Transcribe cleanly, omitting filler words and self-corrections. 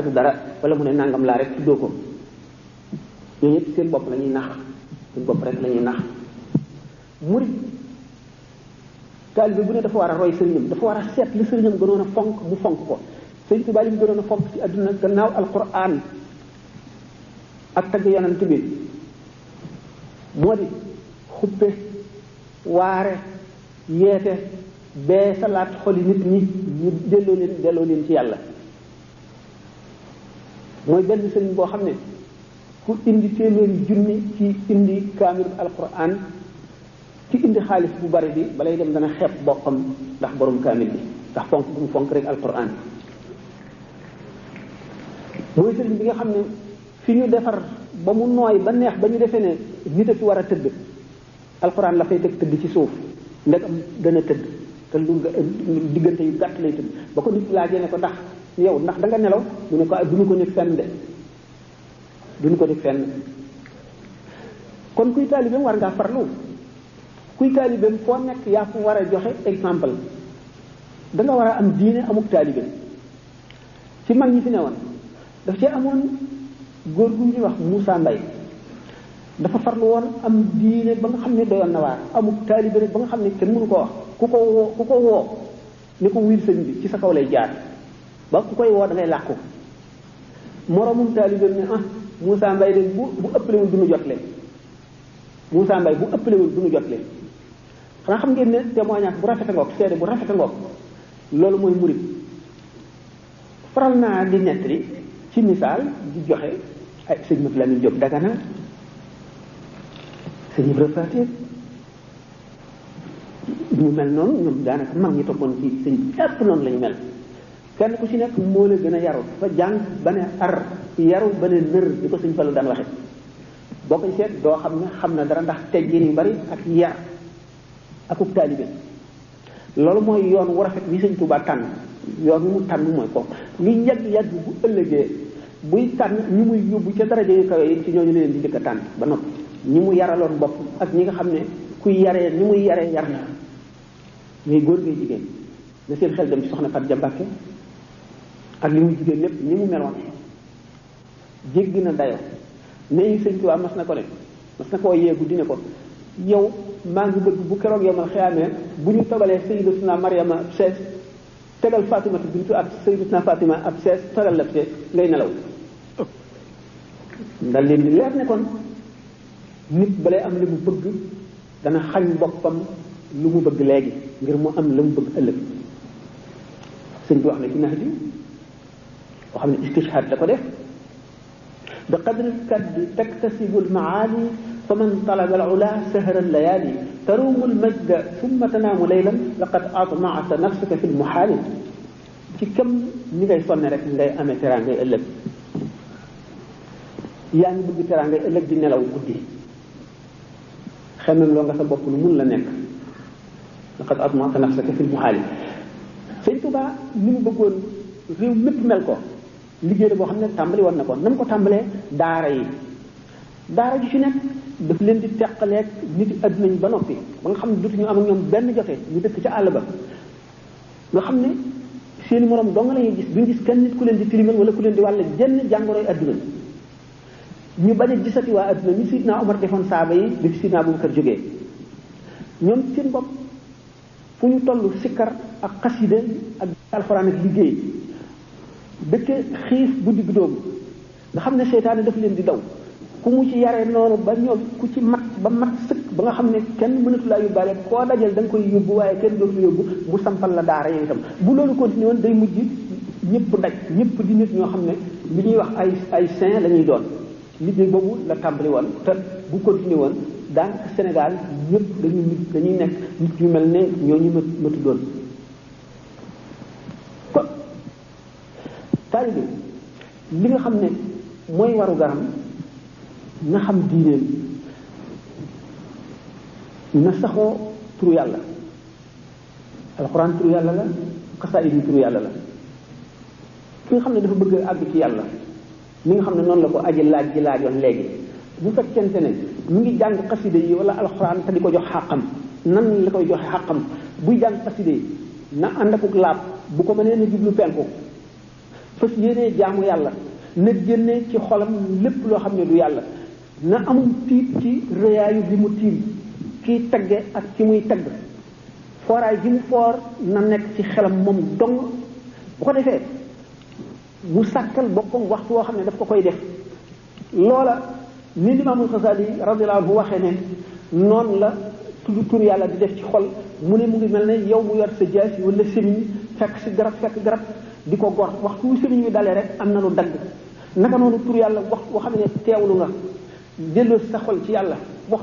du dara wala mu ne nangam laa rek tuddoo ko ñooñu ñëpp seen bopp la ñuy nax seen bopp rek la ñuy nax. murid taalibe bu ne dafa war a roy sëriñam dafa war a seet li sëriñam gënoon a fonk mu fonk ko. Sëriñ Tuubaa li mu gënoon a fonk ci àdduna gannaaw alquran ak tagg yonent bi moo di xuppe waare yeete bee salaat xoli nit ñi ñu delloo leen ci yàlla. mooy benn sëriñ boo xam ne ku indi téeméeri junni ci indi kaamil alquran ci indi xaalis bu bari bi balay dem dana xeeb boppam ndax borom kaamil bi ndax fonk bu mu fonk rek alquran. mooy sëriñ bi nga xam ne fi ñu defar ba mu nooy ba neex ba ñu defee ne nit a fi war a tëdd alxuraan la fay tëdd ci suuf ndegam dana tëdd te lu diggante yu gàtt lay tëdd ba ko nit laajee ne ko ndax yow ndax da nga nelaw mu ne ko duñu ko nekk fenn de duñu ko nekk fenn. kon kuy taalibeem war ngaa farlu kuy taalibeem foo nekk yaa fu war a joxe exemple da nga war a am diine amuk taalibe ci mag ñi fi newoon. daf cee amoon góor gu ñuy wax Moussa Mbaye dafa farlu woon am diine ba nga xam ne doyoon na waar amuk taalibe rek ba nga xam ne kenn mënu ko wax ku ko woo ni ko wiir sëñ bi ci sa kaw lay jaar ba ku koy woo da ngay làqu moroomum taalibe ne Moussa Mbaye de bu ëppalewul du ñu jotle Moussa Mbaye bu ëppalewul du ñu jotle xanaa xam ngeen ne témoignage bu rafet a ngoog seede bu rafet a ngoog loolu mooy murid faral naa di nettali ci misaal di joxe ay sëñ Mat Lamin Jóob Dagana sëñ Ibra Faati ñu mel noonu ñoom daanaka mag ñi toppoon ci sëñ jàpp noonu la ñu mel kenn ku ci nekk moo la gën a yaru fa jàng ba ne ar yaru ba ne nër di ko sëñ Fallu daan waxe boo koy seet doo xam ne xam na dara ndax teggin yu bari ak yar akub taalibe loolu mooy yoon wu rafet wi sëñ Tuubaa tànn yoon wi mu tànn mooy ko li yàgg bu ëllëgee buy tànn ñi muy yóbbu ca daraja yu kawe yi ci ñooñu leen di njëkk a tànn ba noppi ñi mu yaraloon bopp ak ñi nga xam ne kuy yaree ni muy yaree yar na ñuy góor ngay jigéen na seen xel dem ci soxna Fatou Diambake ak li muy jigéen lépp ni mu meloon jéggi na dayo ne sëñ Tuubaa mas na koo yeegu di ne ko yow maa ngi bëgg bu keroog yow mal xiyaamee bu ñu togalee sayyidatuna Maryama sees tegal Fatimatu bintu ab sayyidatuna Fatima ab sees tegal la sees ngay nelaw dal leen di leer ne kon nit balay am li mu bëgg dana xañ boppam lu mu bëgg léegi ngir mu am la mu bëgg ëllëg sëñ bi wax na ci nax ji boo xam ne istishhad da ko def bi qadri kaddi taktasibu almaali fa man talaba alula sahara allayali tarumu almajda thumma tanaamu laylan laqad atma'ta nafsaka fi almuhaali ci kam ni ngay sonne rek ngay amee teraangay ëllëg yaa ngi bëgg teraangay ëllëg di nelaw guddi xemem loo nga sa bopp lu mun la nekk laqad atma'ta nafsaka fi almuhaali sëñ Tuubaa ni mu bëggoon réew mépp mel ko liggéey la boo xam ne tàmbali woon na ko na mu ko tàmbalee daara yi daara ji ci nekk daf leen di teqaleeg nit yi adduna ñi ba noppi ba nga xam ne dootuñu am ak ñoom benn jote ñu dëkk ca àll ba nga xam ne seeni moroom dong la ñuy gis duñ gis kenn nit ku leen di tilimal wala ku leen di wàll jenn jàngoroy adduna ñu bañ a gisati waa adduna ni Sidna Omar defoon saaba yi bi fi Sidna Abubakar jógee ñoom seen bopp fu ñu toll sikkar ak xasida ak alxuraan ak liggéey dëkke xiif bu digg dóomu nga xam ne seytaane daf leen di daw ku mu ci yaree noonu ba ñoom ku ci mat ba mat sëkk ba nga xam ne kenn mënatu laa yóbbaale koo dajal da nga koy yóbbu waaye kenn dootu yóbbu mu sampal la daara yow itam bu loolu continué woon day mujj ñëpp daj ñëpp di nit ñoo xam ne li ñuy wax ay saint la ñuy doon liggéey boobu la tàmbali woon te bu continué woon daanaka Sénégal ñëpp dañuy nekk nit yu mel ne ñooñu ma tuddoon kon taalibe li nga xam ne mooy waru garam na xam diineem na saxoo turu yàlla alxuraan turu yàlla la xasaayid yi turu yàlla la ki nga xam ne dafa bëgg a àgg ci yàlla mi nga xam ne noonu la ko aji laaj ji laajoon léegi bu fekkente ne mu ngi jàng xasida yi wala alxuraan te di ko jox xàqam nan la koy joxe xàqam buy jàng xasida yi na ànd akuk laab bu ko mënee na jublu penku fas yéenee jaamu yàlla na génne ci xolam lépp loo xam ne du yàlla na amul tiit ci rëyaayu bi mu tiim kiy tagge ak ci muy tagg fooraay gi mu foor na nekk ci xelam moom dong bu ko defee mu sàkkal boppam waxtu woo xam ne daf ko koy def loola ni Imaamul Xasaali radiyallahu anhu waxee ne noonu la tudd tur yàlla di def ci xol mu ne mu ngi mel ne yow mu yor sa jaasi wala semiñ fekk garab di ko gor waxtu wu semiñ wi dalee rek am na lu dagg naka noonu tur yàlla wax boo xam ne teewlu nga delloo sa xol ci yàlla wax